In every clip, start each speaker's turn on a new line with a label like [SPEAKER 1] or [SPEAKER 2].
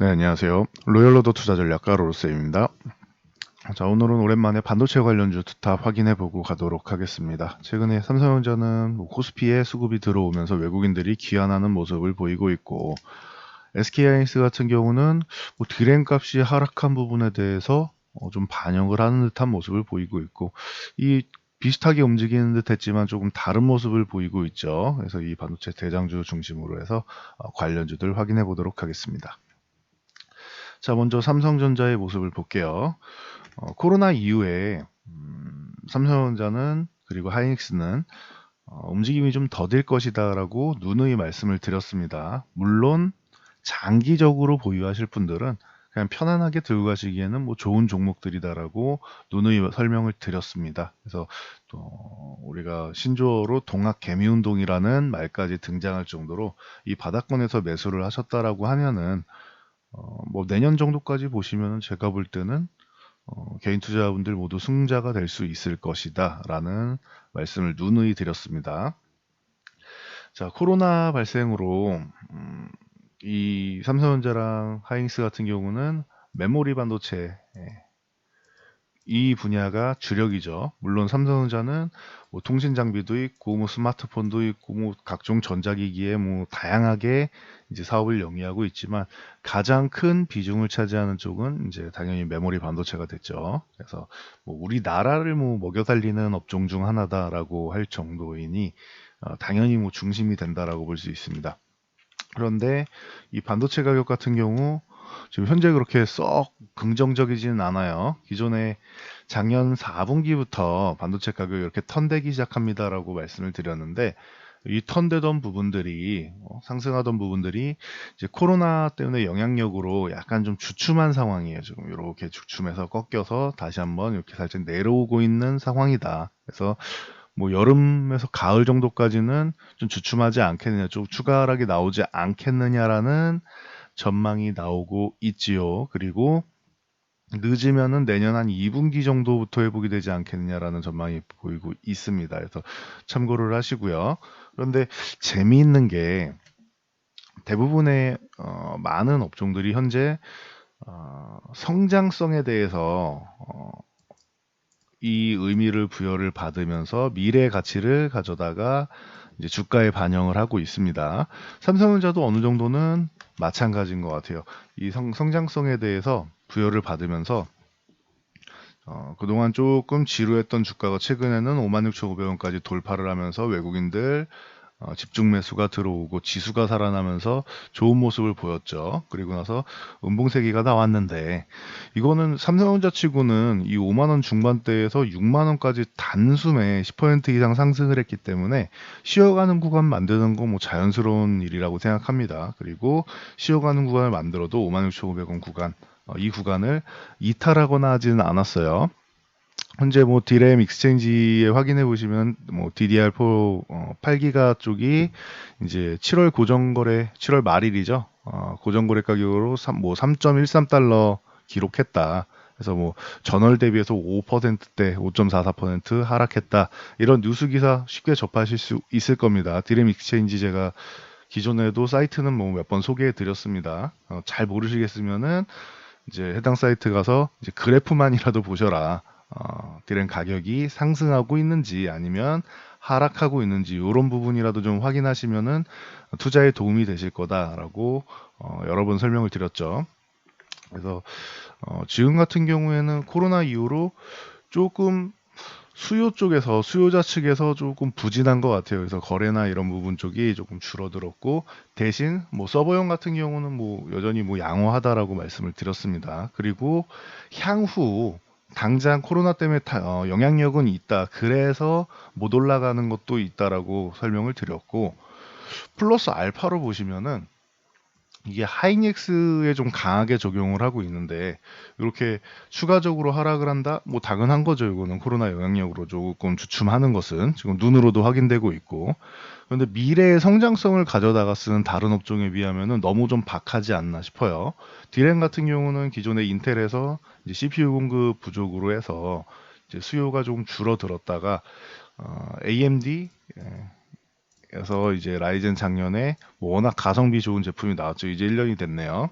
[SPEAKER 1] 네, 안녕하세요. 로열로더 투자전략가 로스입니다. 자, 오늘은 오랜만에 반도체 관련주 투탑 확인해보고 가도록 하겠습니다. 최근에 삼성전자는 코스피에 수급이 들어오면서 외국인들이 귀환하는 모습을 보이고 있고, SK하이닉스 같은 경우는 디램 값이 하락한 부분에 대해서 좀 반영을 하는 듯한 모습을 보이고 있고, 이 비슷하게 움직이는 듯 했지만 조금 다른 모습을 보이고 있죠. 그래서 이 반도체 대장주 중심으로 해서 관련주들 확인해 보도록 하겠습니다. 자, 먼저 삼성전자의 모습을 볼게요. 코로나 이후에 삼성전자는 그리고 하이닉스는 움직임이 좀 더딜 것이다라고 누누이 말씀을 드렸습니다. 물론 장기적으로 보유하실 분들은 그냥 편안하게 들고 가시기에는 좋은 종목들이다라고 누누이 설명을 드렸습니다. 그래서 또 우리가 신조어로 동학 개미운동이라는 말까지 등장할 정도로 이 바닥권에서 매수를 하셨다라고 하면은 내년 정도까지 보시면 제가 볼 때는 개인 투자자분들 모두 승자가 될 수 있을 것이다 라는 말씀을 누누이 드렸습니다. 자, 코로나 발생으로 이 삼성전자랑 하이닉스 같은 경우는 메모리 반도체 이 분야가 주력이죠. 물론 삼성전자는 통신 장비도 있고 스마트폰도 있고 각종 전자기기에 다양하게 이제 사업을 영위하고 있지만 가장 큰 비중을 차지하는 쪽은 이제 당연히 메모리 반도체가 됐죠. 그래서 우리나라를 먹여 살리는 업종 중 하나다라고 할 정도이니 당연히 중심이 된다라고 볼 수 있습니다. 그런데 이 반도체 가격 같은 경우 지금 현재 그렇게 썩 긍정적이지는 않아요. 기존에 작년 4분기부터 반도체 가격이 이렇게 턴되기 시작합니다라고 말씀을 드렸는데 이 턴되던 부분들이 상승하던 부분들이 이제 코로나 때문에 영향력으로 약간 좀 주춤한 상황이에요. 지금 이렇게 주춤해서 꺾여서 다시 한번 이렇게 살짝 내려오고 있는 상황이다. 그래서 여름에서 가을 정도까지는 좀 주춤하지 않겠느냐, 좀 추가 하락이 나오지 않겠느냐라는 전망이 나오고 있지요. 그리고 늦으면은 내년 한 2분기 정도부터 회복이 되지 않겠느냐라는 전망이 보이고 있습니다. 그래서 참고를 하시고요. 그런데 재미있는 게 대부분의 많은 업종들이 현재 성장성에 대해서 이 의미를 부여를 받으면서 미래 가치를 가져다가 이제 주가에 반영을 하고 있습니다. 삼성전자도 어느 정도는 마찬가지인 것 같아요. 이 성장성에 대해서 부여를 받으면서 그동안 조금 지루했던 주가가 최근에는 56,500원까지 돌파를 하면서 외국인들 집중 매수가 들어오고 지수가 살아나면서 좋은 모습을 보였죠. 그리고 나서 음봉세기가 나왔는데 이거는 삼성전자 치고는 이 5만 원 중반대에서 6만 원까지 단숨에 10% 이상 상승을 했기 때문에 쉬어가는 구간 만드는 거 자연스러운 일이라고 생각합니다. 그리고 쉬어가는 구간을 만들어도 56,500원 구간 이 구간을 이탈하거나 하지는 않았어요. 현재 디램 익스체인지에 확인해 보시면 DDR4 8기가 쪽이 이제 7월 고정거래 7월 말일이죠. 고정거래 가격으로 3.13달러 기록했다. 그래서 전월 대비해서 5%대 5.44% 하락했다. 이런 뉴스 기사 쉽게 접하실 수 있을 겁니다. 디램 익스체인지 제가 기존에도 사이트는 몇 번 소개해 드렸습니다. 잘 모르시겠으면은 이제 해당 사이트 가서 이제 그래프만이라도 보셔라. 디램 가격이 상승하고 있는지 아니면 하락하고 있는지 이런 부분이라도 좀 확인하시면은 투자에 도움이 되실 거다라고 여러 번 설명을 드렸죠. 그래서 지금 같은 경우에는 코로나 이후로 조금 수요 쪽에서 수요자 측에서 조금 부진한 것 같아요. 그래서 거래나 이런 부분 쪽이 조금 줄어들었고 대신 서버용 같은 경우는 여전히 양호하다라고 말씀을 드렸습니다. 그리고 향후 당장 코로나 때문에 영향력은 있다. 그래서 못 올라가는 것도 있다라고 설명을 드렸고 플러스 알파로 보시면은 이게 하이닉스에 좀 강하게 적용을 하고 있는데 이렇게 추가적으로 하락을 한다? 당연한 거죠. 이거는 코로나 영향력으로 조금 주춤하는 것은 지금 눈으로도 확인되고 있고 그런데 미래의 성장성을 가져다가 쓰는 다른 업종에 비하면은 너무 좀 박하지 않나 싶어요. 디램 같은 경우는 기존의 인텔에서 이제 CPU 공급 부족으로 해서 이제 수요가 좀 줄어들었다가 AMD 그래서 이제 라이젠 작년에 워낙 가성비 좋은 제품이 나왔죠. 이제 1년이 됐네요.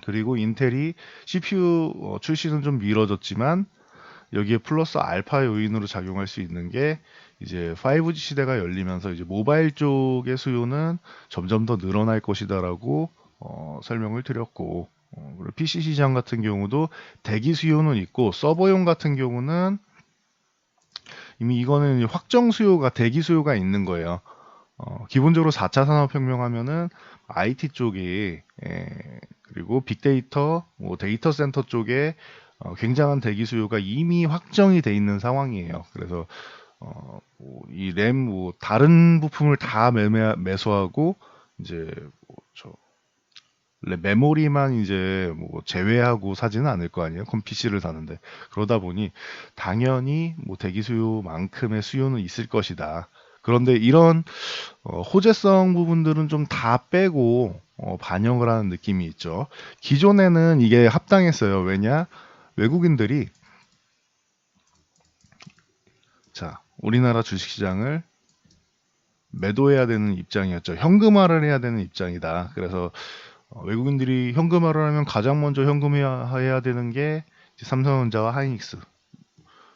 [SPEAKER 1] 그리고 인텔이 CPU 출시는 좀 미뤄졌지만 여기에 플러스 알파 요인으로 작용할 수 있는 게 이제 5G 시대가 열리면서 이제 모바일 쪽의 수요는 점점 더 늘어날 것이다라고 설명을 드렸고, 그리고 PC 시장 같은 경우도 대기 수요는 있고 서버용 같은 경우는 이미 이거는 확정 수요가 대기 수요가 있는 거예요. 기본적으로 4차 산업혁명 하면은 IT 쪽이 그리고 빅데이터, 뭐 데이터 센터 쪽에 굉장한 대기 수요가 이미 확정이 돼 있는 상황이에요. 그래서 이 램, 뭐 다른 부품을 다 매수하고 이제 뭐저 메모리만 이제 뭐 제외하고 사지는 않을 거 아니에요. 그럼 PC를 사는데 그러다 보니 당연히 뭐 대기 수요만큼의 수요는 있을 것이다. 그런데 이런 호재성 부분들은 좀 다 빼고 반영을 하는 느낌이 있죠. 기존에는 이게 합당했어요. 왜냐? 외국인들이 자, 우리나라 주식시장을 매도해야 되는 입장이었죠. 현금화를 해야 되는 입장이다. 그래서 외국인들이 현금화를 하면 가장 먼저 현금화해야 되는 게 이제 삼성전자와 하이닉스.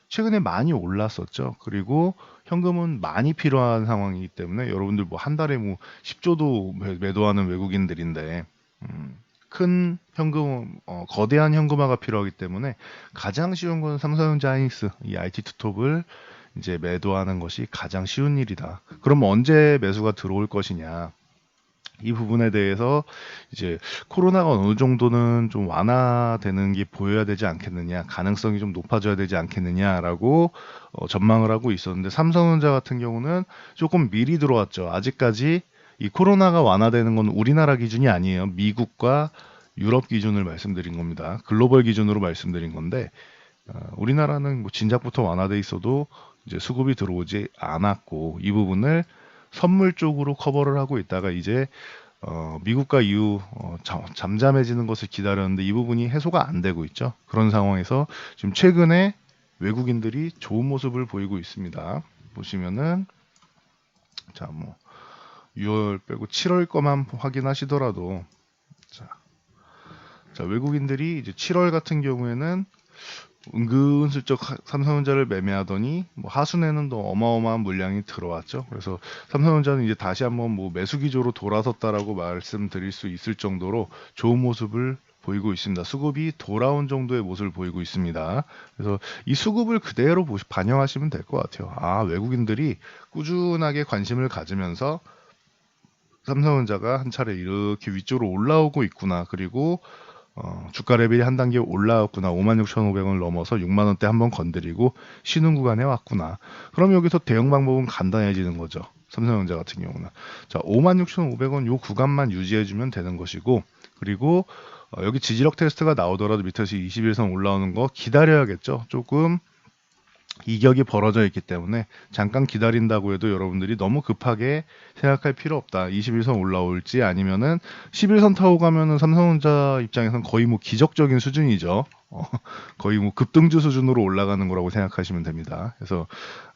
[SPEAKER 1] 최근에 많이 올랐었죠. 그리고 현금은 많이 필요한 상황이기 때문에 여러분들 뭐 한 달에 뭐 10조도 매도하는 외국인들인데 큰 현금, 거대한 현금화가 필요하기 때문에 가장 쉬운 건 삼성전자 하이닉스 이 IT 투톱을 이제 매도하는 것이 가장 쉬운 일이다. 그럼 언제 매수가 들어올 것이냐? 이 부분에 대해서 이제 코로나가 어느 정도는 좀 완화되는 게 보여야 되지 않겠느냐, 가능성이 좀 높아져야 되지 않겠느냐라고 전망을 하고 있었는데 삼성전자 같은 경우는 조금 미리 들어왔죠. 아직까지 이 코로나가 완화되는 건 우리나라 기준이 아니에요. 미국과 유럽 기준을 말씀드린 겁니다. 글로벌 기준으로 말씀드린 건데 우리나라는 뭐 진작부터 완화돼 있어도 이제 수급이 들어오지 않았고 이 부분을 선물 쪽으로 커버를 하고 있다가 이제 미국과 EU 잠잠해지는 것을 기다렸는데 이 부분이 해소가 안 되고 있죠. 그런 상황에서 지금 최근에 외국인들이 좋은 모습을 보이고 있습니다. 보시면은 자 뭐 6월 빼고 7월 거만 확인하시더라도 자, 자 외국인들이 이제 7월 같은 경우에는 은근슬쩍 삼성전자를 매매하더니 뭐 하순에는 또 어마어마한 물량이 들어왔죠. 그래서 삼성전자는 이제 다시 한번 뭐 매수 기조로 돌아섰다라고 말씀드릴 수 있을 정도로 좋은 모습을 보이고 있습니다. 수급이 돌아온 정도의 모습을 보이고 있습니다. 그래서 이 수급을 그대로 반영하시면 될 것 같아요. 아, 외국인들이 꾸준하게 관심을 가지면서 삼성전자가 한 차례 이렇게 위쪽으로 올라오고 있구나. 그리고 주가 레벨이 한 단계 올라왔구나. 56,500원을 넘어서 6만 원대 한번 건드리고 쉬는 구간에 왔구나. 그럼 여기서 대응 방법은 간단해지는 거죠. 삼성전자 같은 경우는. 자, 56,500원 요 구간만 유지해주면 되는 것이고, 그리고 여기 지지력 테스트가 나오더라도 밑에서 21선 올라오는 거 기다려야겠죠. 조금 이격이 벌어져 있기 때문에 잠깐 기다린다고 해도 여러분들이 너무 급하게 생각할 필요 없다. 21선 올라올지 아니면은 11선 타고 가면은 삼성전자 입장에선 거의 뭐 기적적인 수준이죠. 거의 뭐 급등주 수준으로 올라가는 거라고 생각하시면 됩니다. 그래서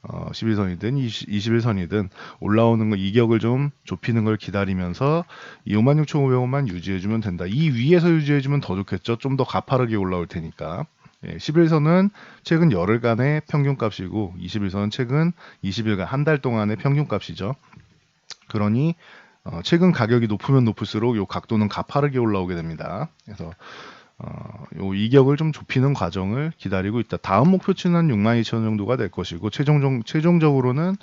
[SPEAKER 1] 11선이든 21선이든 올라오는 거 이격을 좀 좁히는 걸 기다리면서 이 56,500원만 유지해주면 된다. 이 위에서 유지해주면 더 좋겠죠. 좀 더 가파르게 올라올 테니까. 11선은 최근 열흘간의 평균값이고 21선은 최근 20일간 한 달 동안의 평균값이죠. 그러니 최근 가격이 높으면 높을수록 이 각도는 가파르게 올라오게 됩니다. 그래서 요 이격을 좀 좁히는 과정을 기다리고 있다. 다음 목표치는 한 62,000원 정도가 될 것이고 최종적으로는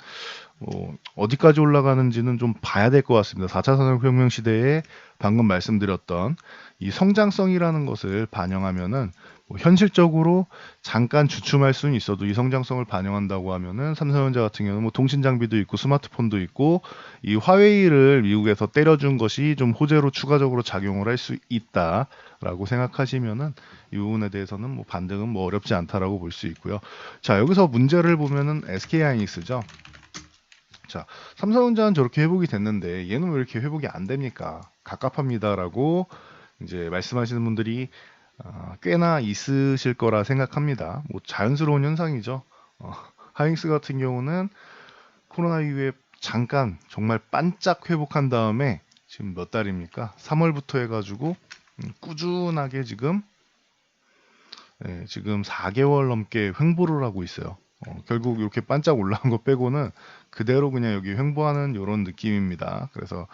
[SPEAKER 1] 어디까지 올라가는지는 좀 봐야 될 것 같습니다. 4차 산업혁명 시대에 방금 말씀드렸던 이 성장성이라는 것을 반영하면은 뭐 현실적으로 잠깐 주춤할 수는 있어도 이 성장성을 반영한다고 하면은 삼성전자 같은 경우는 뭐 통신 장비도 있고 스마트폰도 있고 이 화웨이를 미국에서 때려준 것이 좀 호재로 추가적으로 작용을 할 수 있다라고 생각하시면은 이 부분에 대해서는 뭐 반등은 뭐 어렵지 않다라고 볼 수 있고요. 자, 여기서 문제를 보면은 SK 하이닉스죠. 자, 삼성전자는 저렇게 회복이 됐는데 얘는 왜 이렇게 회복이 안 됩니까? 갑갑합니다라고 이제 말씀하시는 분들이 꽤나 있으실 거라 생각합니다. 뭐 자연스러운 현상이죠. 하이닉스 같은 경우는 코로나 이후에 잠깐 정말 반짝 회복한 다음에 지금 몇 달입니까? 3월부터 해가지고 꾸준하게 지금 4개월 넘게 횡보를 하고 있어요. 결국 이렇게 반짝 올라온 거 빼고는 그대로 그냥 여기 횡보하는 이런 느낌입니다. 그래서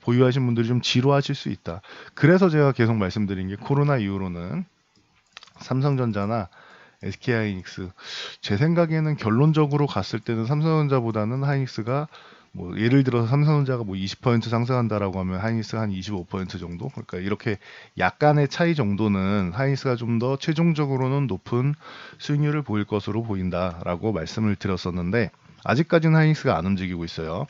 [SPEAKER 1] 보유하신 분들이 좀 지루하실 수 있다. 그래서 제가 계속 말씀드린 게 코로나 이후로는 삼성전자나 SK하이닉스, 제 생각에는 결론적으로 갔을 때는 삼성전자보다는 하이닉스가 뭐 예를 들어서 삼성전자가 뭐 20% 상승한다라고 하면 하이닉스가 한 25% 정도, 그러니까 이렇게 약간의 차이 정도는 하이닉스가 좀 더 최종적으로는 높은 수익률을 보일 것으로 보인다라고 말씀을 드렸었는데, 아직까지는 하이닉스가 안 움직이고 있어요.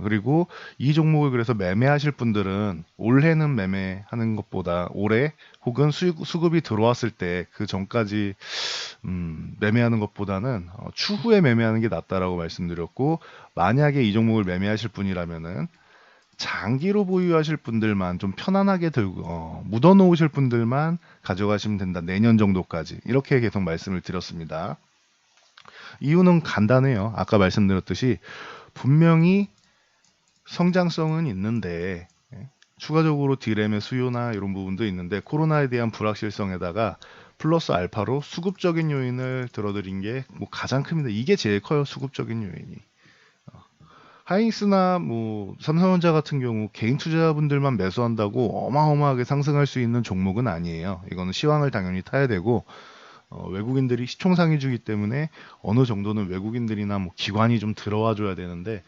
[SPEAKER 1] 그리고 이 종목을 그래서 매매하실 분들은 올해는 매매하는 것보다 올해 혹은 수급이 들어왔을 때 그 전까지 매매하는 것보다는 추후에 매매하는 게 낫다라고 말씀드렸고, 만약에 이 종목을 매매하실 분이라면은 장기로 보유하실 분들만 좀 편안하게 들고 묻어 놓으실 분들만 가져가시면 된다. 내년 정도까지. 이렇게 계속 말씀을 드렸습니다. 이유는 간단해요. 아까 말씀드렸듯이 분명히 성장성은 있는데 추가적으로 디램의 수요나 이런 부분도 있는데, 코로나에 대한 불확실성에다가 플러스 알파로 수급적인 요인을 들어드린 게 뭐 가장 큽니다. 이게 제일 커요. 수급적인 요인이. 하이닉스나 뭐 삼성전자 같은 경우 개인 투자자분들만 매수한다고 어마어마하게 상승할 수 있는 종목은 아니에요. 이거는 시황을 당연히 타야 되고, 외국인들이 시총상위주기 때문에 어느 정도는 외국인들이나 뭐 기관이 좀 들어와 줘야 되는데,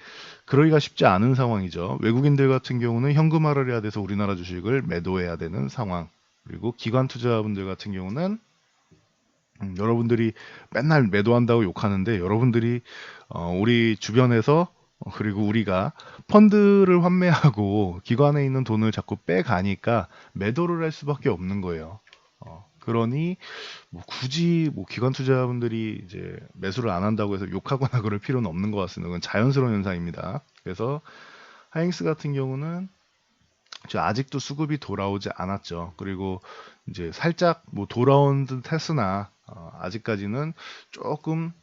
[SPEAKER 1] 그러기가 쉽지 않은 상황이죠. 외국인들 같은 경우는 현금화를 해야 돼서 우리나라 주식을 매도해야 되는 상황. 그리고 기관 투자분들 같은 경우는 여러분들이 맨날 매도한다고 욕하는데, 여러분들이 우리 주변에서 그리고 우리가 펀드를 환매하고 기관에 있는 돈을 자꾸 빼가니까 매도를 할 수밖에 없는 거예요. 그러니 뭐 굳이 뭐 기관 투자분들이 이제 매수를 안 한다고 해서 욕하거나 그럴 필요는 없는 것 같습니다. 그건 자연스러운 현상입니다. 그래서 하이닉스 같은 경우는 아직도 수급이 돌아오지 않았죠. 그리고 이제 살짝 뭐 돌아온 듯 했으나 아직까지는 조금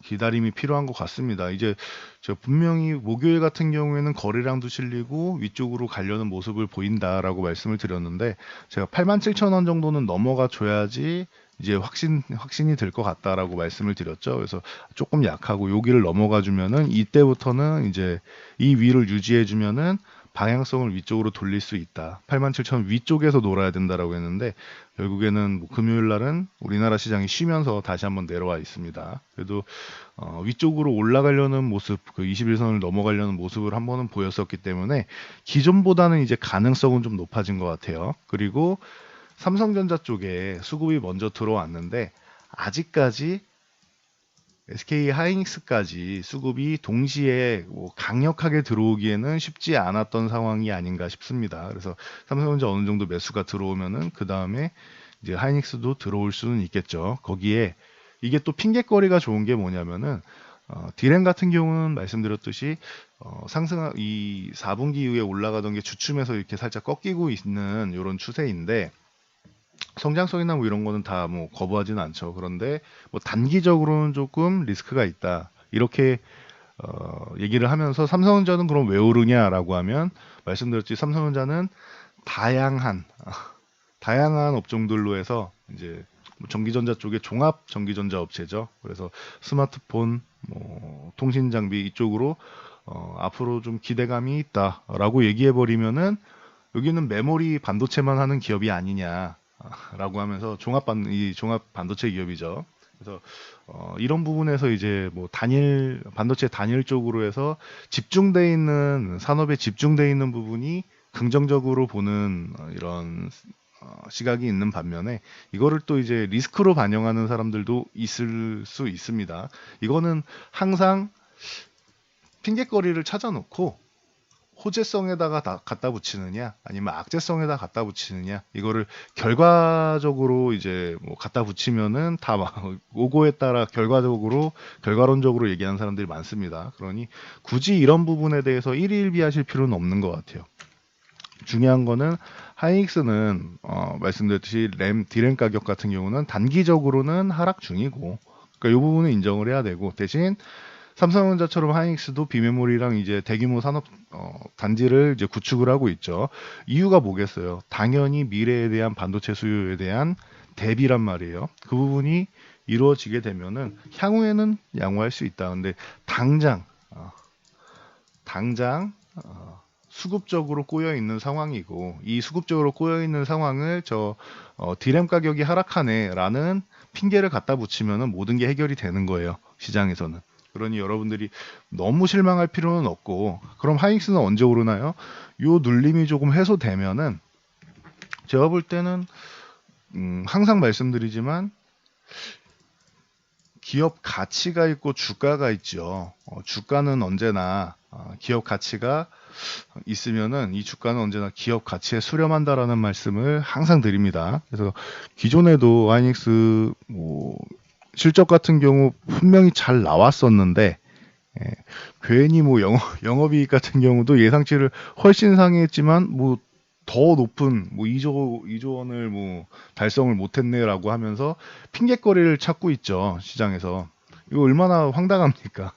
[SPEAKER 1] 기다림이 필요한 것 같습니다. 이제 제가 분명히 목요일 같은 경우에는 거래량도 실리고 위쪽으로 가려는 모습을 보인다라고 말씀을 드렸는데, 제가 87,000원 정도는 넘어가 줘야지 이제 확신이 될 것 같다라고 말씀을 드렸죠. 그래서 조금 약하고 여기를 넘어가 주면은 이때부터는 이제 이 위를 유지해 주면은 방향성을 위쪽으로 돌릴 수 있다. 87,000원 위쪽에서 놀아야 된다라고 했는데, 결국에는 뭐 금요일 날은 우리나라 시장이 쉬면서 다시 한번 내려와 있습니다. 그래도 위쪽으로 올라가려는 모습, 그 21선을 넘어가려는 모습을 한 번은 보였었기 때문에 기존보다는 이제 가능성은 좀 높아진 것 같아요. 그리고 삼성전자 쪽에 수급이 먼저 들어왔는데, 아직까지 SK 하이닉스까지 수급이 동시에 뭐 강력하게 들어오기에는 쉽지 않았던 상황이 아닌가 싶습니다. 그래서 삼성전자 어느 정도 매수가 들어오면은 그 다음에 이제 하이닉스도 들어올 수는 있겠죠. 거기에 이게 또 핑계거리가 좋은 게 뭐냐면은 디램 같은 경우는 말씀드렸듯이 이 4분기 이후에 올라가던 게 주춤해서 이렇게 살짝 꺾이고 있는 이런 추세인데, 성장성이나 뭐 이런 거는 다 뭐 거부하지는 않죠. 그런데 뭐 단기적으로는 조금 리스크가 있다. 이렇게 얘기를 하면서 삼성전자는 그럼 왜 오르냐라고 하면, 말씀드렸지 삼성전자는 다양한 다양한 업종들로 해서 이제 뭐 전기전자 쪽에 종합 전기전자 업체죠. 그래서 스마트폰, 뭐 통신 장비 이쪽으로 앞으로 좀 기대감이 있다라고 얘기해 버리면은, 여기는 메모리 반도체만 하는 기업이 아니냐라고 하면서 이 종합 반도체 기업이죠. 그래서 이런 부분에서 이제 뭐 단일 반도체 단일 쪽으로 해서 집중돼 있는 산업에 집중돼 있는 부분이 긍정적으로 보는 이런 시각이 있는 반면에, 이거를 또 이제 리스크로 반영하는 사람들도 있을 수 있습니다. 이거는 항상 핑계거리를 찾아놓고 호재성에다가 갖다 붙이느냐 아니면 악재성에다 갖다 붙이느냐, 이거를 결과적으로 이제 뭐 갖다 붙이면은 다 막 오고에 따라 결과론적으로 얘기하는 사람들이 많습니다. 그러니 굳이 이런 부분에 대해서 일희일비하실 필요는 없는 것 같아요. 중요한 거는 하이닉스는 말씀드렸듯이 디램 가격 같은 경우는 단기적으로는 하락 중이고, 그러니까 이 부분은 인정을 해야 되고, 대신 삼성전자처럼 하이닉스도 비메모리랑 이제 대규모 산업 단지를 이제 구축을 하고 있죠. 이유가 뭐겠어요? 당연히 미래에 대한 반도체 수요에 대한 대비란 말이에요. 그 부분이 이루어지게 되면은 향후에는 양호할 수 있다. 근데 당장 어, 당장 수급적으로 꼬여 있는 상황이고, 이 수급적으로 꼬여 있는 상황을 디램 가격이 하락하네라는 핑계를 갖다 붙이면은 모든 게 해결이 되는 거예요, 시장에서는. 그러니 여러분들이 너무 실망할 필요는 없고, 그럼 하이닉스는 언제 오르나요? 요 눌림이 조금 해소되면은, 제가 볼 때는 항상 말씀드리지만 기업 가치가 있고 주가가 있죠. 주가는 언제나 기업 가치가 있으면은 이 주가는 언제나 기업 가치에 수렴한다라는 말씀을 항상 드립니다. 그래서 기존에도 하이닉스 뭐 실적 같은 경우 분명히 잘 나왔었는데, 예, 괜히 뭐 영업이익 같은 경우도 예상치를 훨씬 상회했지만 뭐 더 높은 뭐 2조 원을 뭐 달성을 못했네라고 하면서 핑계거리를 찾고 있죠, 시장에서. 이거 얼마나 황당합니까?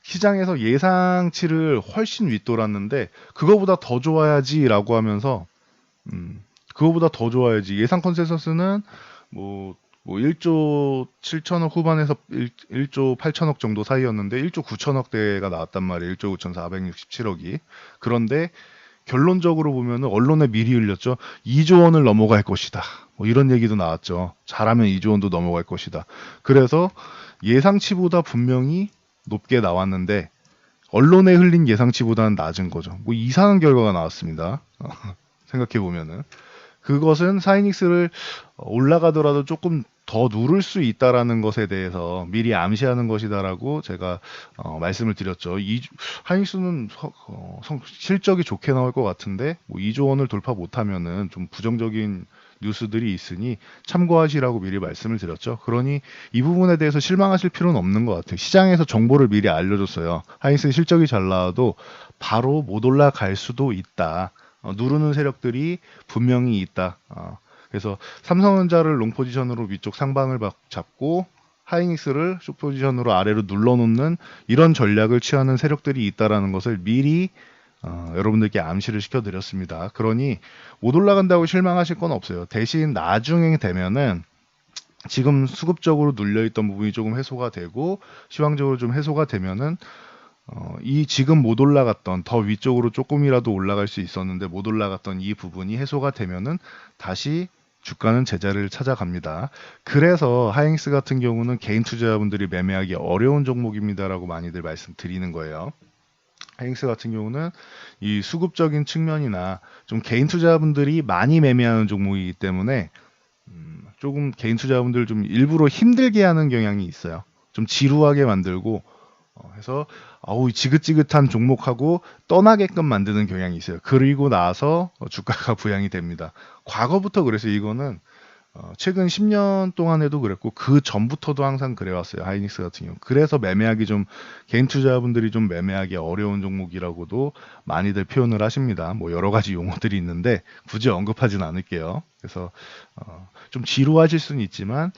[SPEAKER 1] 시장에서 예상치를 훨씬 윗돌았는데 그거보다 더 좋아야지라고 하면서 그거보다 더 좋아야지. 예상 컨센서스는 뭐, 뭐 1조 7천억 후반에서 1조 8천억 정도 사이였는데 1조 9천억 대가 나왔단 말이에요. 1조 9,467억이. 그런데 결론적으로 보면은 언론에 미리 흘렸죠. 2조 원을 넘어갈 것이다. 뭐 이런 얘기도 나왔죠. 잘하면 2조 원도 넘어갈 것이다. 그래서 예상치보다 분명히 높게 나왔는데 언론에 흘린 예상치보다는 낮은 거죠. 뭐 이상한 결과가 나왔습니다. 생각해 보면은. 그것은 사이닉스를 올라가더라도 조금 더 누를 수 있다라는 것에 대해서 미리 암시하는 것이다라고 제가 말씀을 드렸죠. 하이닉스는 실적이 좋게 나올 것 같은데 뭐 2조 원을 돌파 못하면은 좀 부정적인 뉴스들이 있으니 참고하시라고 미리 말씀을 드렸죠. 그러니 이 부분에 대해서 실망하실 필요는 없는 것 같아요. 시장에서 정보를 미리 알려줬어요. 하이닉스 실적이 잘 나와도 바로 못 올라갈 수도 있다. 누르는 세력들이 분명히 있다. 그래서 삼성전자를 롱 포지션으로 위쪽 상방을 잡고 하이닉스를 숏 포지션으로 아래로 눌러놓는 이런 전략을 취하는 세력들이 있다라는 것을 미리 여러분들께 암시를 시켜드렸습니다. 그러니 못 올라간다고 실망하실 건 없어요. 대신 나중에 되면은 지금 수급적으로 눌려있던 부분이 조금 해소가 되고 시황적으로 좀 해소가 되면은 이 지금 못 올라갔던 더 위쪽으로 조금이라도 올라갈 수 있었는데 못 올라갔던 이 부분이 해소가 되면은 다시 주가는 제자리를 찾아갑니다. 그래서 하이닉스 같은 경우는 개인 투자자분들이 매매하기 어려운 종목입니다라고 많이들 말씀드리는 거예요. 하이닉스 같은 경우는 이 수급적인 측면이나 좀 개인 투자자분들이 많이 매매하는 종목이기 때문에 조금 개인 투자자분들 좀 일부러 힘들게 하는 경향이 있어요. 좀 지루하게 만들고 해서 아우 지긋지긋한 종목하고 떠나게끔 만드는 경향이 있어요. 그리고 나서 주가가 부양이 됩니다. 과거부터 그래서 이거는 최근 10년 동안에도 그랬고 그 전부터도 항상 그래왔어요. 하이닉스 같은 경우. 그래서 매매하기 좀 개인 투자분들이 좀 매매하기 어려운 종목이라고도 많이들 표현을 하십니다. 뭐 여러 가지 용어들이 있는데 굳이 언급하진 않을게요. 그래서 좀 지루하실 수는 있지만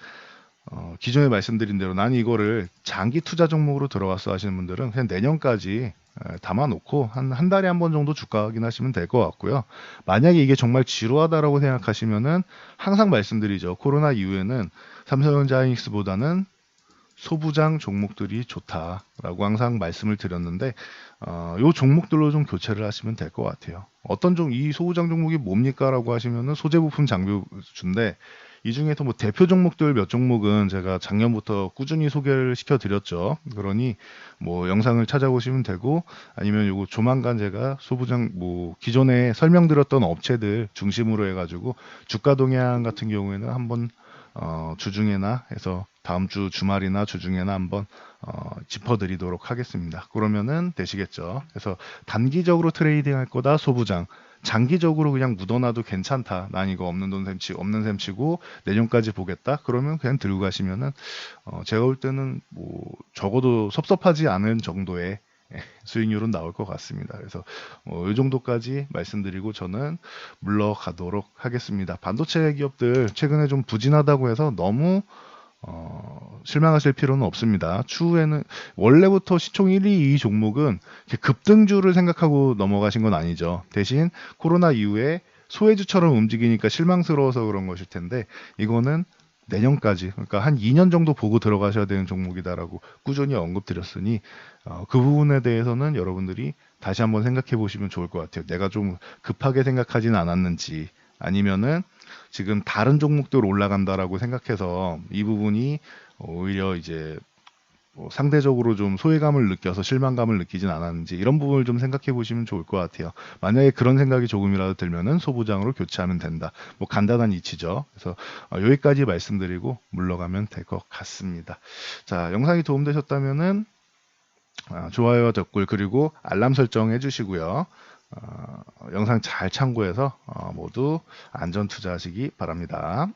[SPEAKER 1] 기존에 말씀드린 대로 난 이거를 장기 투자 종목으로 들어갔어 하시는 분들은 그냥 내년까지 담아놓고 한 달에 한 번 정도 주가 확인하시면 될 것 같고요. 만약에 이게 정말 지루하다라고 생각하시면은 항상 말씀드리죠. 코로나 이후에는 삼성전자 하이닉스보다는 소부장 종목들이 좋다라고 항상 말씀을 드렸는데 요 종목들로 좀 교체를 하시면 될 것 같아요. 어떤 이 소부장 종목이 뭡니까라고 하시면은 소재 부품 장비주인데 이 중에서 뭐 대표 종목들 몇 종목은 제가 작년부터 꾸준히 소개를 시켜드렸죠. 그러니 뭐 영상을 찾아보시면 되고 아니면 요거 조만간 제가 소부장 뭐 기존에 설명드렸던 업체들 중심으로 해가지고 주가 동향 같은 경우에는 한번 주중에나 해서 다음 주 주말이나 주중에나 한번 짚어드리도록 하겠습니다. 그러면은 되시겠죠. 그래서 단기적으로 트레이딩 할 거다 소부장. 장기적으로 그냥 묻어놔도 괜찮다. 난 이거 없는 셈 치고 내년까지 보겠다. 그러면 그냥 들고 가시면은 제가 볼 때는 뭐 적어도 섭섭하지 않은 정도의 수익률은 나올 것 같습니다. 그래서 이 정도까지 말씀드리고 저는 물러가도록 하겠습니다. 반도체 기업들 최근에 좀 부진하다고 해서 너무 실망하실 필요는 없습니다. 추후에는 원래부터 시총 1, 2, 2 종목은 이렇게 급등주를 생각하고 넘어가신 건 아니죠. 대신 코로나 이후에 소해주처럼 움직이니까 실망스러워서 그런 것일 텐데 이거는 내년까지 그러니까 한 2년 정도 보고 들어가셔야 되는 종목이다라고 꾸준히 언급드렸으니 그 부분에 대해서는 여러분들이 다시 한번 생각해 보시면 좋을 것 같아요. 내가 좀 급하게 생각하지는 않았는지 아니면은 지금 다른 종목들 올라간다라고 생각해서 이 부분이 오히려 이제 상대적으로 좀 소외감을 느껴서 실망감을 느끼진 않았는지 이런 부분을 좀 생각해 보시면 좋을 것 같아요. 만약에 그런 생각이 조금이라도 들면은 소부장으로 교체하면 된다. 뭐 간단한 이치죠. 그래서 여기까지 말씀드리고 물러가면 될 것 같습니다. 자, 영상이 도움되셨다면은 좋아요와 댓글 그리고 알람 설정 해주시고요. 영상 잘 참고해서 모두 안전 투자하시기 바랍니다.